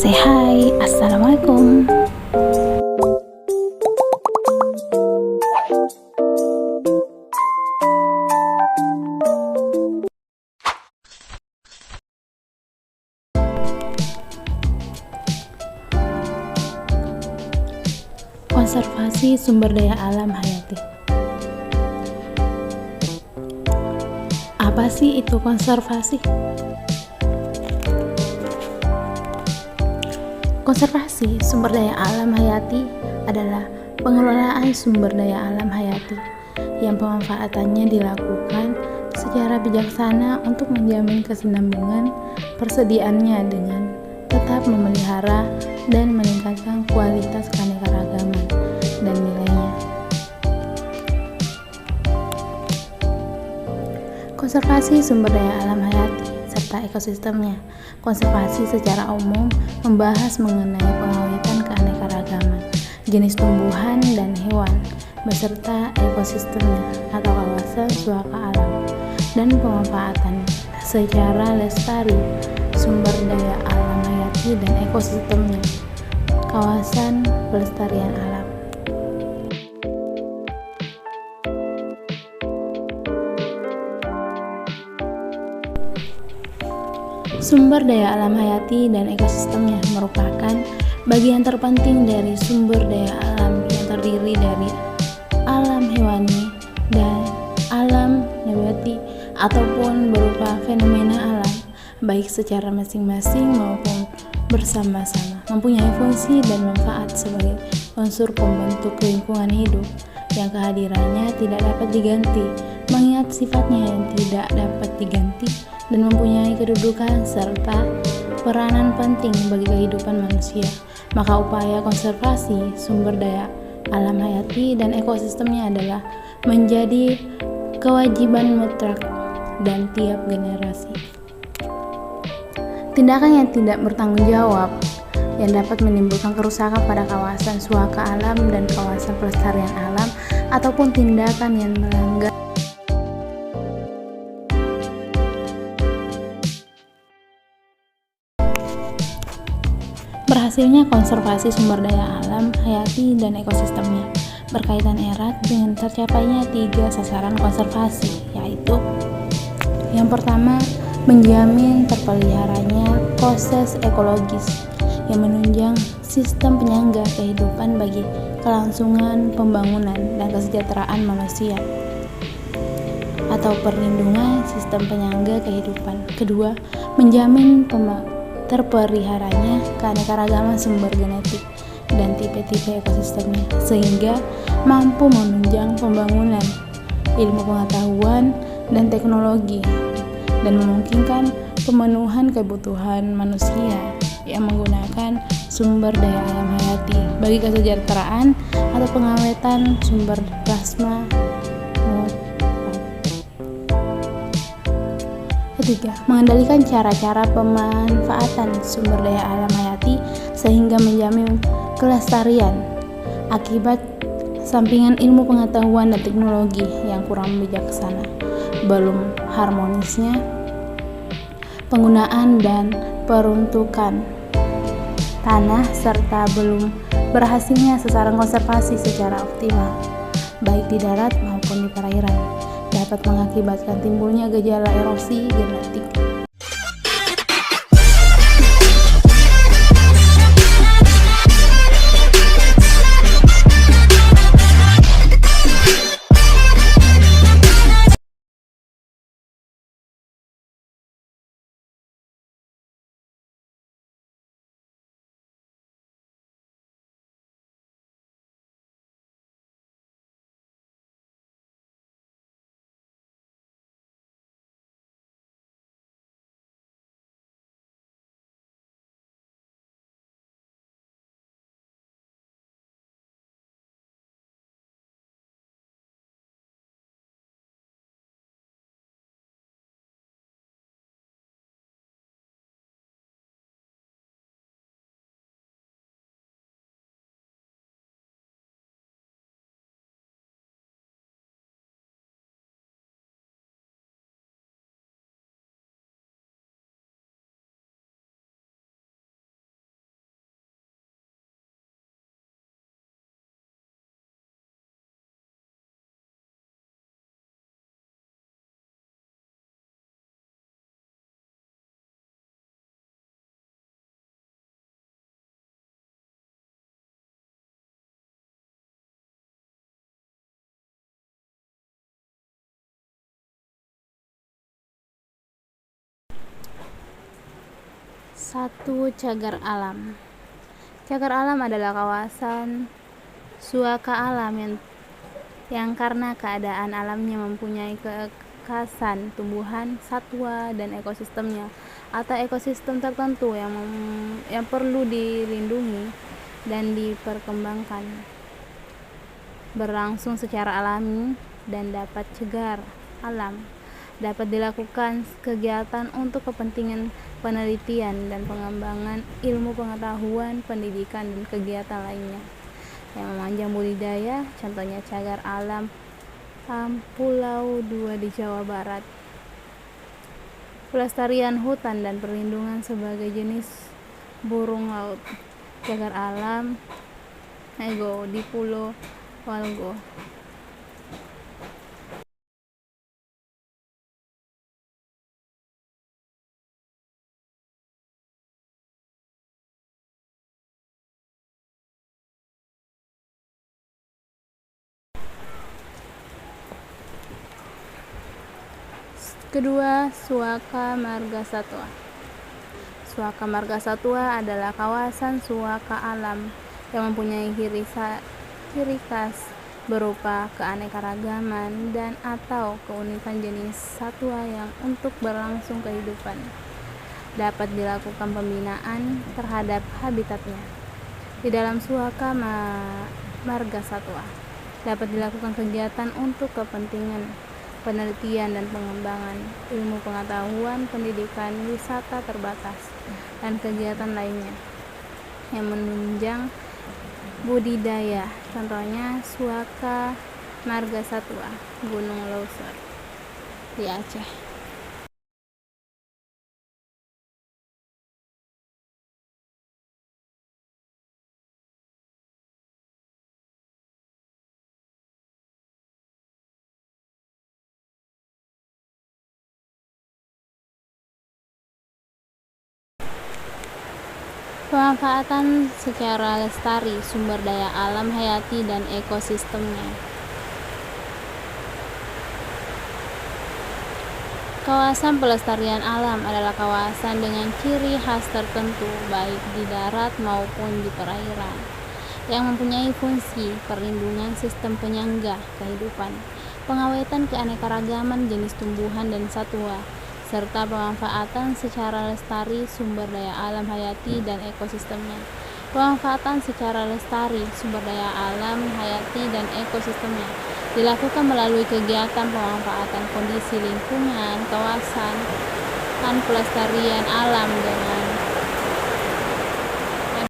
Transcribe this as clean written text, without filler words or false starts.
Say hi, assalamualaikum. Konservasi sumber daya alam hayati. Apa sih itu konservasi? Konservasi sumber daya alam hayati adalah pengelolaan sumber daya alam hayati yang pemanfaatannya dilakukan secara bijaksana untuk menjamin kesinambungan persediaannya dengan tetap memelihara dan meningkatkan kualitas keanekaragaman dan nilainya. Konservasi sumber daya alam hayati serta ekosistemnya. Konservasi secara umum membahas mengenai pengawetan keanekaragaman jenis tumbuhan dan hewan beserta ekosistemnya atau kawasan suaka alam dan pemanfaatan secara lestari sumber daya alam hayati dan ekosistemnya, kawasan pelestarian alam. Sumber daya alam hayati dan ekosistemnya merupakan bagian terpenting dari sumber daya alam yang terdiri dari alam hewani dan alam nabati ataupun berupa fenomena alam, baik secara masing-masing maupun bersama-sama, mempunyai fungsi dan manfaat sebagai unsur pembentuk lingkungan hidup yang kehadirannya tidak dapat diganti, mengingat sifatnya yang tidak dapat diganti dan mempunyai kedudukan serta peranan penting bagi kehidupan manusia. Maka upaya konservasi sumber daya alam hayati dan ekosistemnya adalah menjadi kewajiban mutlak dan tiap generasi. Tindakan yang tidak bertanggung jawab yang dapat menimbulkan kerusakan pada kawasan suaka alam dan kawasan pelestarian alam ataupun tindakan yang melanggar berhasilnya konservasi sumber daya alam hayati dan ekosistemnya berkaitan erat dengan tercapainya 3 sasaran konservasi, yaitu yang pertama, menjamin terpeliharanya proses ekologis yang menunjang sistem penyangga kehidupan bagi kelangsungan pembangunan dan kesejahteraan manusia atau perlindungan sistem penyangga kehidupan. Kedua, menjamin terpeliharanya keanekaragaman sumber genetik dan tipe-tipe ekosistemnya sehingga mampu menunjang pembangunan ilmu pengetahuan dan teknologi dan memungkinkan pemenuhan kebutuhan manusia yang menggunakan sumber daya alam hayati bagi kesejahteraan atau pengawetan sumber plasma. Ketiga, mengendalikan cara-cara pemanfaatan sumber daya alam hayati sehingga menjamin kelestarian akibat sampingan ilmu pengetahuan dan teknologi yang kurang bijaksana, belum harmonisnya penggunaan dan peruntukan tanah serta belum berhasilnya sasaran konservasi secara optimal baik di darat maupun di perairan dapat mengakibatkan timbulnya gejala erosi genetik 1. Cagar alam. Cagar alam adalah kawasan suaka alam yang karena keadaan alamnya mempunyai kekhasan tumbuhan, satwa, dan ekosistemnya atau ekosistem tertentu yang perlu dilindungi dan diperkembangkan, berlangsung secara alami dan dapat cagar alam. Dapat dilakukan kegiatan untuk kepentingan penelitian dan pengembangan ilmu pengetahuan, pendidikan, dan kegiatan lainnya yang memanjang budidaya, contohnya cagar alam Pulau 2 di Jawa Barat. Pelestarian hutan dan perlindungan sebagai jenis burung laut. Cagar alam Ego di Pulau Walgo. Kedua, Suaka Marga Satwa. Suaka Marga Satwa adalah kawasan suaka alam yang mempunyai ciri khas berupa keanekaragaman dan atau keunikan jenis satwa yang untuk berlangsung kehidupan. Dapat dilakukan pembinaan terhadap habitatnya. Di dalam Suaka Marga Satwa dapat dilakukan kegiatan untuk kepentingan penelitian dan pengembangan ilmu pengetahuan, pendidikan, wisata terbatas, dan kegiatan lainnya yang menunjang budidaya. Contohnya Suaka Marga Satwa Gunung Loser di Aceh. Pemanfaatan secara lestari sumber daya alam hayati dan ekosistemnya. Kawasan pelestarian alam adalah kawasan dengan ciri khas tertentu baik di darat maupun di perairan yang mempunyai fungsi perlindungan sistem penyangga kehidupan, pengawetan keanekaragaman jenis tumbuhan dan satwa, serta pemanfaatan secara lestari sumber daya alam hayati dan ekosistemnya. Pemanfaatan secara lestari sumber daya alam hayati dan ekosistemnya dilakukan melalui kegiatan pemanfaatan kondisi lingkungan kawasan pelestarian alam dengan